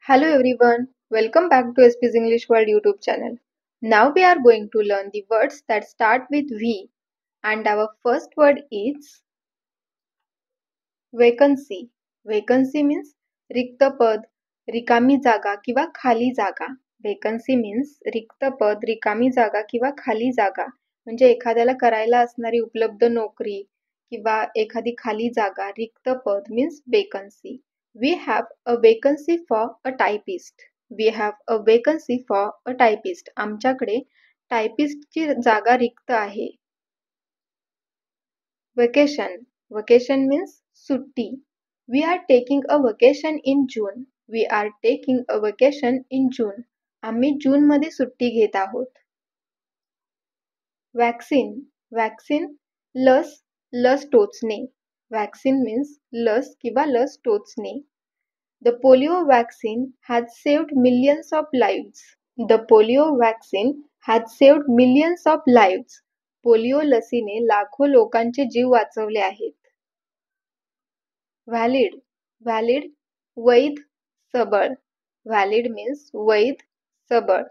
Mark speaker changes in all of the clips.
Speaker 1: Hello everyone, welcome back to SP's English World YouTube channel. Now we are going to learn the words that start with V and our first word is vacancy. Vacancy means रिक्त पद, रिकामी जागा किंवा खाली जागा. Vacancy means रिक्त पद, रिकामी जागा किंवा खाली जागा. म्हणजे एखाद्याला करायला असणारी उपलब्ध नोकरी किंवा एखादी खाली जागा, रिक्त पद means vacancy. We have a vacancy for a typist. We have a vacancy for a typist. आमच्याकडे टायपिस्टची जागा रिक्त आहे. Vacation. Vacation means सुट्टी. We are taking a vacation in June. We are taking a vacation in June. आम्ही जूनमध्ये सुट्टी घेत आहोत. Vaccine. Vaccine लस टोचणे. Vaccine means लस किंवा लस टोचणे. The polio vaccine has saved millions of lives. The polio vaccine has saved millions of lives. Polio लसीने लाखो लोकांचे जीव वाचवले आहेत. Valid. Valid वैध सबळ. Valid means वैध सबळ.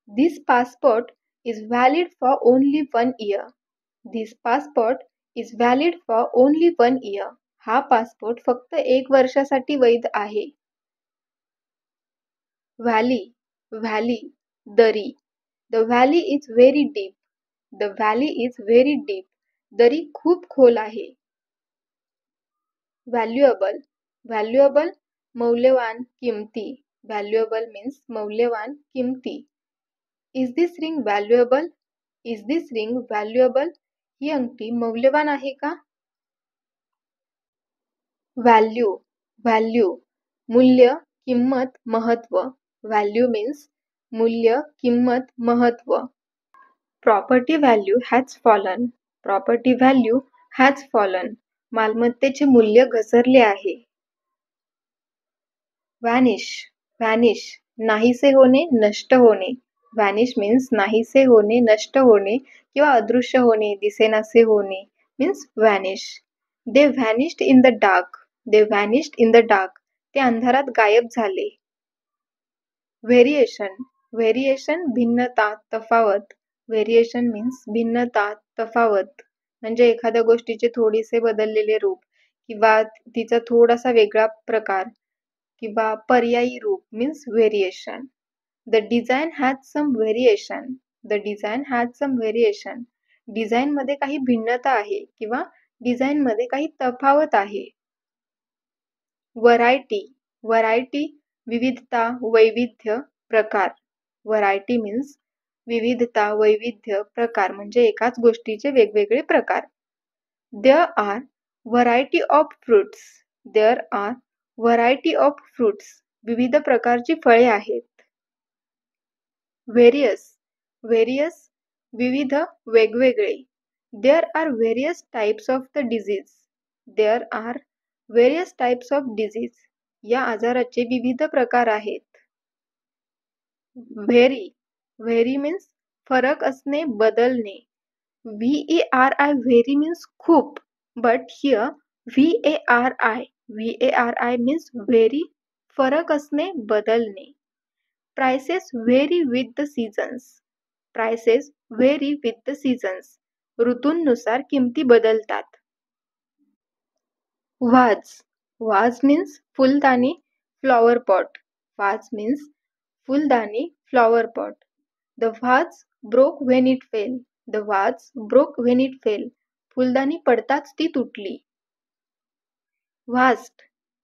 Speaker 1: This passport is valid for only 1 year. This passport is valid for only 1 year. हा पासपोर्ट फक्त 1 वर्षासाठी वैध आहे. Valley. Valley दरी. The valley is very deep. The valley is very deep. दरी खूप खोल आहे. Valuable. Valuable मौल्यवान, किमती. Valuable means मौल्यवान, किमती. Is this ring valuable? Is this ring valuable? ही अंगठी मौल्यवान आहे का? Value. Value मूल्य, किंमत, महत्व. Value means मूल्य, किंमत, महत्व. Property value has fallen. Property value has fallen. मालमत्तेचे मूल्य घसरले आहे. Vanish. Vanish नाहीसे होणे, नष्ट होणे. Vanish means नाहीसे होणे, नष्ट होणे किंवा अदृश्य होणे, दिसेनासे होणे means vanish. They vanished in the dark. They vanished in the dark. ते अंधारात गायब झाले. Variation. Variation भिन्नता, तफावत. Variation means भिन्नता, तफावत. म्हणजे एखाद्या गोष्टीचे थोडेसे बदललेले रूप किंवा तिचा थोडासा वेगळा प्रकार किंवा पर्यायी रूप means variation. The design had some variation. The design had some variation. Design मध्ये काही भिन्नता आहे किंवा डिझाईन मध्ये काही तफावत आहे. Variety. Variety विविधता, वैविध्य, प्रकार. Variety means विविधता, वैविध्य, प्रकार म्हणजे एकाच गोष्टीचे वेगवेगळे प्रकार. There are variety of fruits. There are variety of fruits. विविध प्रकारची फळे आहेत. Various. Various विविध, वेगवेगळे. There are various types of the disease. There are various types of disease. या आजाराचे विविध प्रकार आहेत. Vary. Vary means फरक असणे, बदलणे. Very very means खूप, but hereVari means very, फरक असणे, बदलणे. Prices vary with the seasons. Prices vary with the seasons. ऋतूंनुसार किमती बदलतात. Vase. Vase means फुलदाणी, flower pot. Vase means फुलदाणी, flower pot. The vase broke when it fell. The vase broke when it fell. फुलदाणी पडताच ती तुटली. Vast.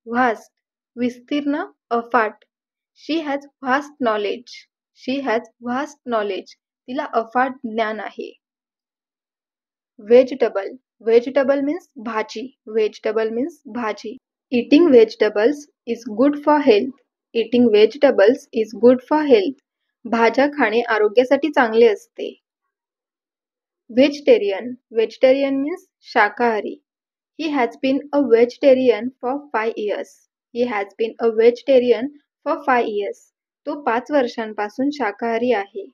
Speaker 1: Vast विस्तीर्ण, अफाट. She has vast knowledge. She has vast knowledge. तिला अफाट ज्ञान आहे. Vegetable. Vegetable means भाजी. Vegetable means भाजी. Eating vegetables is good for health. Eating vegetables is good for health. भाज्या खाणे आरोग्यासाठी चांगले असते. Vegetarian. Vegetarian means शाकाहारी. He has been a vegetarian for 5 years. He has been a vegetarian for 5 years. तो 5 वर्षांपासून शाकाहारी आहे.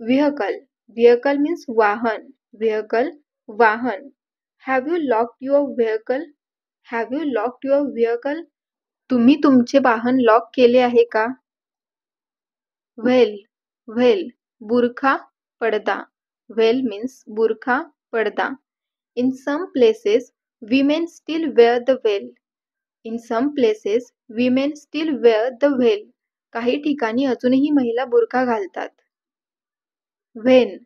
Speaker 1: Vehicle. Vehicle means वाहन. Vehicle वाहन. Have you locked your vehicle? Have you locked your vehicle? तुम्ही तुमचे वाहन लॉक केले आहे का? वेल वेल बुरखा पडदा. वेल means बुरखा पडदा. In some places women still wear the veil. In some places women still wear the veil. काही ठिकाणी अजूनही महिला बुरखा घालतात. वेन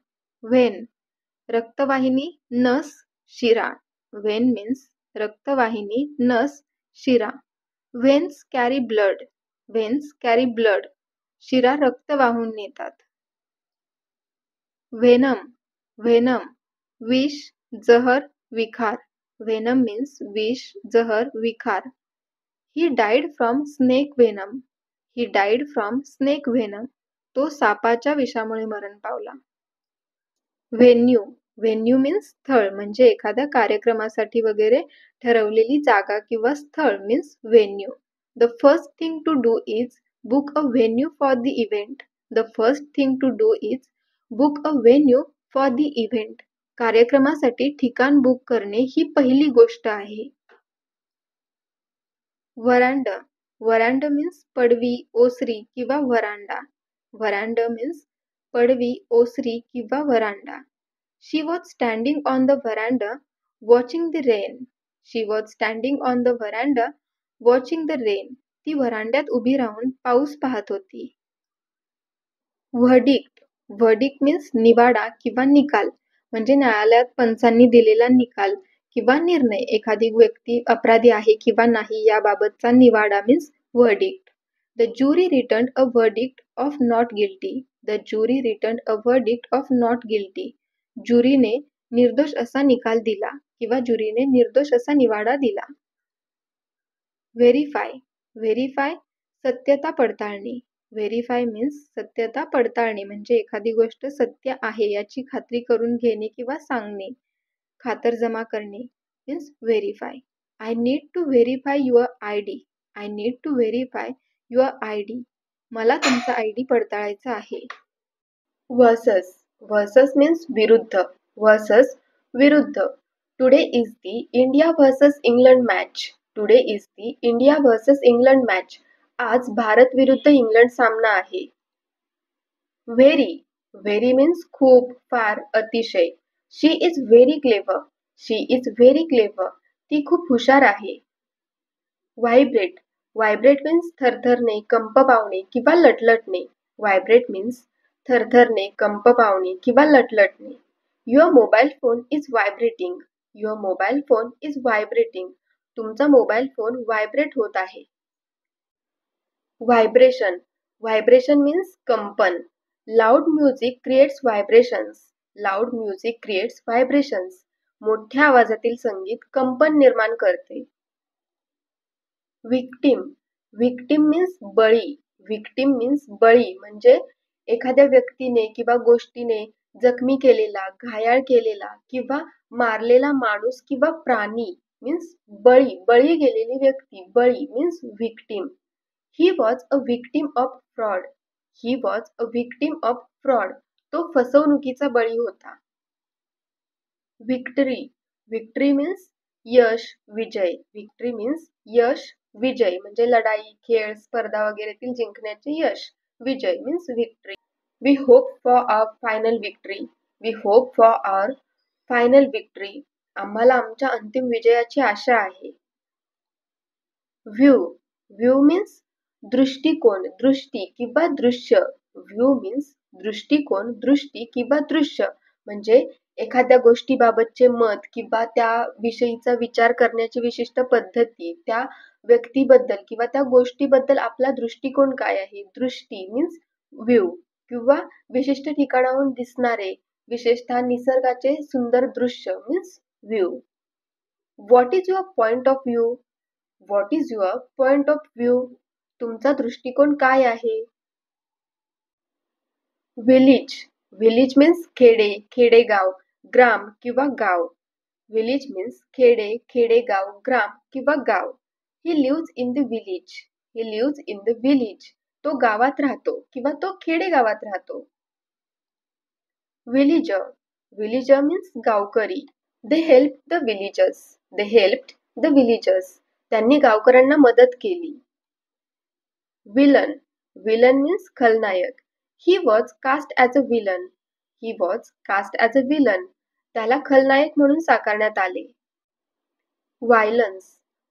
Speaker 1: वेन रक्तवाहिनी, नस, शिरा. वेन means रक्तवाहिनी, नस, शिरा. Veins carry blood. Veins carry blood. शिरा रक्त वाहून नेतात. Venom Venom विष, जहर, विखार. Venom means विष, जहर, विखार. He died from snake venom. He died from snake venom. तो सापाच्या विषामुळे मरण पावला. Venue Venue means स्थळ, म्हणजे एखाद्या कार्यक्रमासाठी वगैरे ठरवलेली जागा किंवा स्थळ means venue. The first thing to do is book a venue for the event. The first thing to do is book a venue for the event. कार्यक्रमासाठी ठिकाण बुक करणे ही पहिली गोष्ट आहे. Veranda Veranda means पडवी, ओसरी किंवा वरांडा. Veranda means पडवी, ओसरी किंवा वरांडा. She was standing on the veranda watching the rain. She was standing on the veranda watching the rain. ती व्हरांड्यात उभी राहून पाऊस पाहत होती. Verdict Verdict means निवाडा किंवा निकाल, म्हणजे न्यायालयात पंचांनी दिलेला निकाल किंवा निर्णय. एखादी व्यक्ती अपराधी आहे किंवा नाही याबाबतचा निवाडा means verdict. The jury returned a verdict of not guilty. The jury returned a verdict of not guilty. ज्युरीने निर्दोष असा निकाल दिला किंवा ज्युरीने निर्दोष असा निवाडा दिला. व्हेरीफाय व्हेरीफाय सत्यता पडताळणी. व्हेरीफाय मीन्स सत्यता पडताळणी, म्हणजे एखादी गोष्ट सत्य आहे याची खात्री करून घेणे किंवा सांगणे. खातरजमा करणे means verify. I need to verify your ID. I need to verify your ID. मला तुमचा आयडी पडताळायचा आहे. वर्सेस Versus means विरुद्ध. Versus विरुद्ध. Today is the India versus England match. Today is the India versus England match. आज भारत विरुद्ध England सामना आहे. Very Very means खूप, फार, अतिशय. She is very clever. She is very clever. ती खूप हुशार आहे. Vibrate Vibrate means थरथरणे, कंप पावणे किंवा लटलटणे. Vibrate means थरथरणे, कंप पावणे किंवा लटलटणे. Your mobile phone is vibrating. Your mobile phone is vibrating. तुमचा मोबाईल फोन व्हायब्रेट होत आहे. Vibration Vibration means कंपन. Loud music creates vibrations. Loud music creates vibrations. मोठ्या आवाजातील संगीत कंपन निर्माण करते. Victim Victim means बळी. Victim means बळी, म्हणजे एखाद्या व्यक्तीने किंवा गोष्टीने जखमी केलेला, घायाळ केलेला किंवा मारलेला माणूस किंवा प्राणी मीन्स बळी. बळी गेलेली व्यक्ती. बळी means victim. He was a victim of fraud. He was a victim of fraud. तो फसवणुकीचा बळी होता. Victory Victory means यश, विजय. Victory means यश, विजय, म्हणजे लढाई, खेळ, स्पर्धा वगैरेतील जिंकण्याचे यश. विजय means victory. We hope for our final victory. We hope for our final victory. आम्हाला आमच्या अंतिम विजयाची आशा आहे. View View means दृष्टिकोन, दृष्टी किंवा दृश्य. View means दृष्टिकोन, दृष्टी किंवा दृश्य, म्हणजे एखाद्या गोष्टीबाबतचे मत किंवा त्या विषयीचा विचार करण्याची विशिष्ट पद्धती, त्या व्यक्तीबद्दल किंवा त्या गोष्टीबद्दल आपला दृष्टिकोन काय आहे. दृष्टी मीन्स व्ह्यू, किंवा विशिष्ट ठिकाणाहून दिसणारे, विशेषतः निसर्गाचे सुंदर दृश्य means view. What is your point of view. What is your point of view. तुमचा दृष्टिकोन काय आहे. विलेज विलेज मीन्स खेडे, खेडेगाव, ग्राम किंवा गाव. विलेज मीन्स खेडे, खेडेगाव, ग्राम किंवा गाव. He lives in the village. He lives in the village. तो गावात राहतो किंवा तो खेडेगावात राहतो. विलेजर विलेजर मीन्स गावकरी. They help the villagers. They helped the villagers. त्यांनी गावकऱ्यांना मदत केली. विलन, विलन मीन्स खलनायक. He was cast as a villain, he was cast as a villain. त्याला खलनायक म्हणून साकारण्यात आले. व्हायलन्स,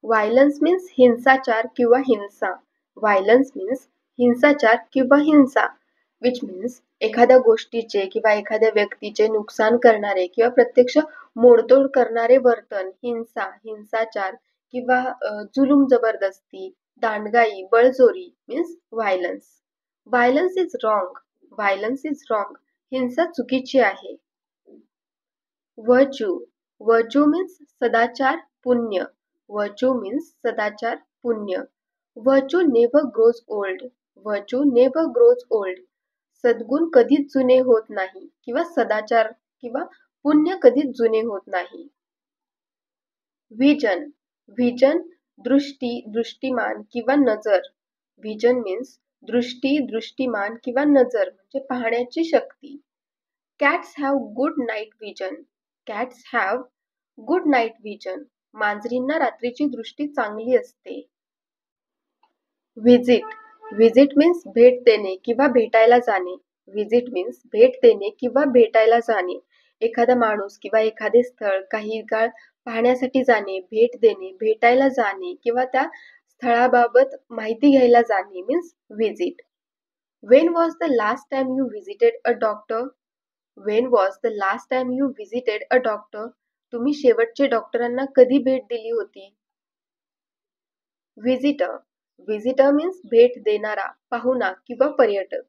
Speaker 1: व्हायलन्स मीन्स हिंसाचार किंवा हिंसा. व्हायलन्स मीन्स हिंसाचार किंवा हिंसा, विच मीन्स एखाद्या गोष्टीचे किंवा एखाद्या व्यक्तीचे नुकसान करणारे किंवा प्रत्यक्ष मोडतोड करणारे वर्तन, हिंसा, हिंसाचार किंवा जुलूम जबरदस्ती, दांडगाई, बळजोरी means violence. Violence is wrong, violence is wrong. हिंसा चुकीची आहे. व्हर्च्यू, व्हर्च्यू मीन्स सदाचार, पुण्य. व्हर्च्यू मीन्स सदाचार, पुण्य. Virtue never grows old, virtue never grows old. सद्गुण कधीच जुने होत नाही किंवा सदाचार किंवा पुण्य कधीच जुने होत नाही. व्हिजन, व्हिजन दृष्टी, दृष्टिमान किंवा नजर. व्हिजन मीन्स दृष्टी, दृष्टिमान किंवा नजर म्हणजे पाहण्याची शक्ती. Cats have good night vision, cats have good night vision. मांजरींना रात्रीची दृष्टी चांगली असते. व्हिजिट, व्हिजिट मीन्स भेट देणे किंवा भेटायला जाणे. व्हिजिट मीन्स भेट देणे किंवा भेटायला जाणे. एखादा माणूस किंवा एखादे स्थळ काही काळ पाहण्यासाठी जाणे, भेट देणे, भेटायला जाणे किंवा त्या स्थळाबाबत माहिती घ्यायला जाणे means visit. When was the last time you visited a doctor? When was the last time you visited a doctor? तुम्ही शेवटचे डॉक्टरांना कधी भेट दिली होती? व्हिजिटर, व्हिजिटर मीन्स भेट देणारा, पाहुणा किंवा पर्यटक.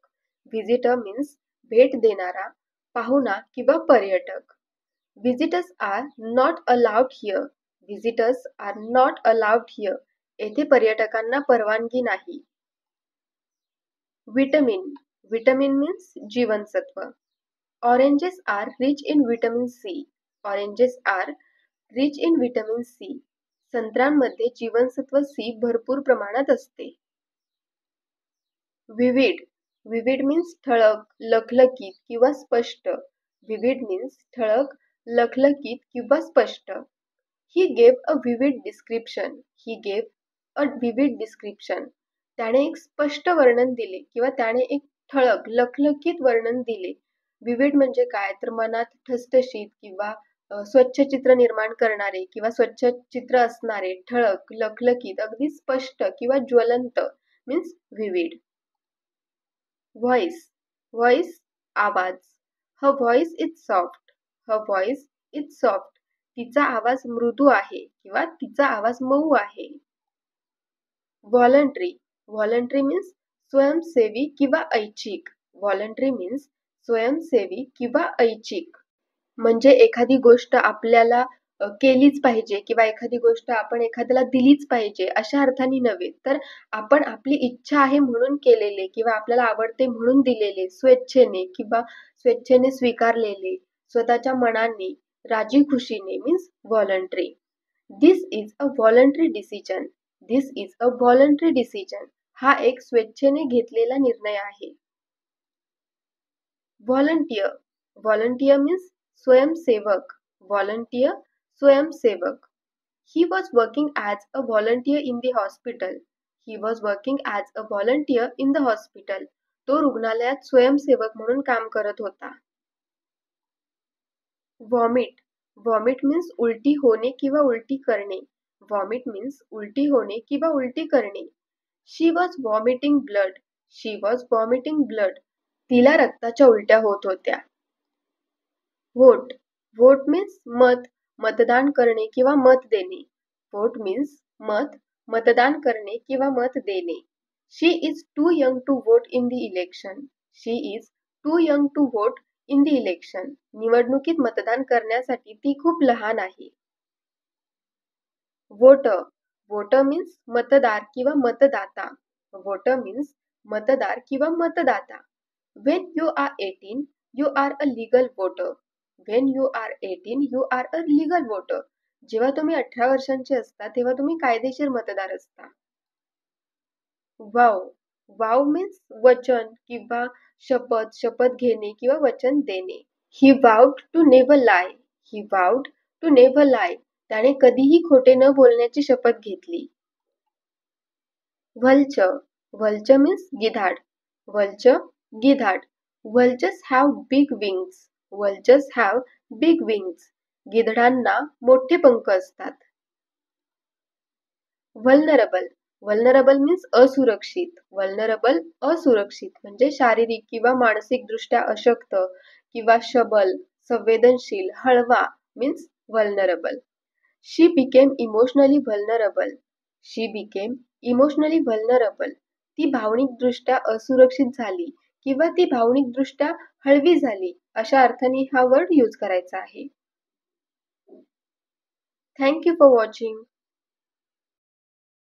Speaker 1: व्हिजिटर मीन्स भेट देणारा, पाहुणा किंवा पर्यटक. Visitors are not allowed here. Visitors are not allowed here. येथे पर्यटकांना परवानगी नाही. Vitamin, vitamin means जीवनसत्व. Oranges are rich in vitamin C. Oranges are rich in vitamin C. संत्र्यांमध्ये जीवनसत्व C भरपूर प्रमाणात असते. Vivid, vivid means ठळक, लखलखीत किंवा स्पष्ट. Vivid means ठळक, लखलखीत किंवा स्पष्ट. He gave a vivid description. He gave a vivid description. त्याने एक स्पष्ट वर्णन दिले किंवा त्याने एक ठळक, लखलखीत वर्णन दिले. विविड म्हणजे काय तर मनात ठसठशीत किंवा स्वच्छ चित्र निर्माण करणारे किंवा स्वच्छ चित्र असणारे, ठळक, लखलखीत, अगदी स्पष्ट किंवा ज्वलंत मीन्स विविड. व्हॉइस, व्हॉइस आवाज. Her voice is soft, her voice is soft. तिचा आवाज मृदू आहे किंवा तिचा आवाज मऊ आहे. व्हॉलंटरी, व्हॉलंटरी मीन्स स्वयंसेवी किंवा ऐच्छिक. व्हॉलंटरी मीन्स स्वयंसेवी किंवा ऐच्छिक. म्हणजे एखादी गोष्ट आपल्याला केलीच पाहिजे किंवा एखादी गोष्ट आपण एखाद्याला दिलीच पाहिजे अशा अर्थाने नव्हे, तर आपण आपली इच्छा आहे म्हणून केलेले किंवा आपल्याला आवडते म्हणून दिलेले, स्वेच्छेने किंवा स्वेच्छेने स्वीकारलेले, स्वतःच्या मनाने, राजी खुशीने means voluntary. This is a voluntary decision, this is a voluntary decision. हा एक स्वेच्छेने घेतलेला निर्णय आहे. व्हॉलंटियर, व्हॉलंटियर मीन्स स्वयंसेवक. व्हॉलंटियर स्वयंसेवक. He was working as a volunteer in the hospital. He was working as a volunteer in the hospital. तो रुग्णालयात स्वयंसेवक म्हणून काम करत होता. व्हॉमिट, व्हॉमिट मीन्स उलटी होणे किंवा उलटी करणे. व्हॉमिट मीन्स उलटी होणे किंवा उलटी करणे. She was vomiting blood. She was vomiting blood. तिला रक्ताच्या उलट्या होत होत्या. व्होट, व्होट मीन्स मत, मतदान करणे किंवा मत देणे. व्होट मीन्स मत, मतदान करणे किंवा मत देणे. She is too young to vote in the election. She is too young to vote in the election. निवडणुकीत मतदान करण्यासाठी ती खूप लहान आहे. वोटर, वोटर मीन्स मतदार किंवा मतदाता. वोटर मीन्स मतदार किंवा मतदाता. When you are 18, you are a legal voter. When you are 18, you are a legal voter. जेव्हा तुम्ही 18 वर्षांचे असता तेव्हा तुम्ही कायदेशीर मतदार असता. वाव, वाव मीन्स वचन किंवा शपथ, शपथ घेणे किंवा वचन देणे. He vowed to never lie. He vowed to never lie. त्याने कधीही खोटे न बोलण्याची शपथ घेतली. Vulture, Vulture means गिधाड. Vulture, गिधाड. Vultures have big wings. Vultures have big wings. गिधाडांना मोठे पंख असतात. Vulnerable. Vulnerable means असुरक्षित. Vulnerable असुरक्षित म्हणजे शारीरिक किंवा मानसिक दृष्ट्या अशक्त किंवा सबल, संवेदनशील, हळवा means vulnerable. She became emotionally vulnerable. She became emotionally vulnerable. ती भावनिकदृष्ट्या असुरक्षित झाली किंवा ती भावनिकदृष्ट्या हळवी झाली अशा अर्थाने हा वर्ड यूज करायचा आहे. Thank you for watching.